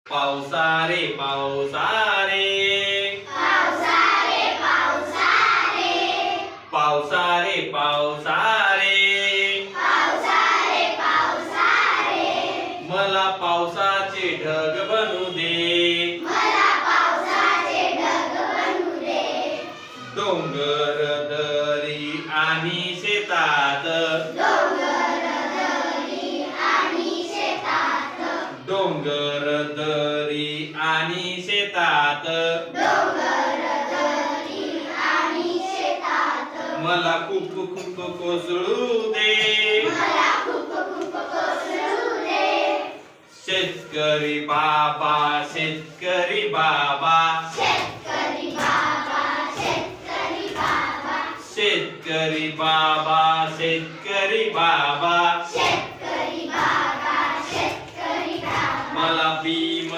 पावसा रे पावसा रे पावसा रे पावसा रे पावसा रे पावसा रे पावसा रे पावसा रे मला पावसाचे ढग बनू दे मला पावसाचे ढग बनू दे डोंगर दरी आणि शेतात डोंगर दरी आणि शेतात डोंगर दरी आणि शेतात डोंगर दरी आणि शेतात मला खूप खूप कोसळू दे मला खूप खूप कोसळू दे शेतकरी बाबा शेतकरी बाबा शेतकरी बाबा शेतकरी बाबा शेतकरी बाबा शेतकरी बाबा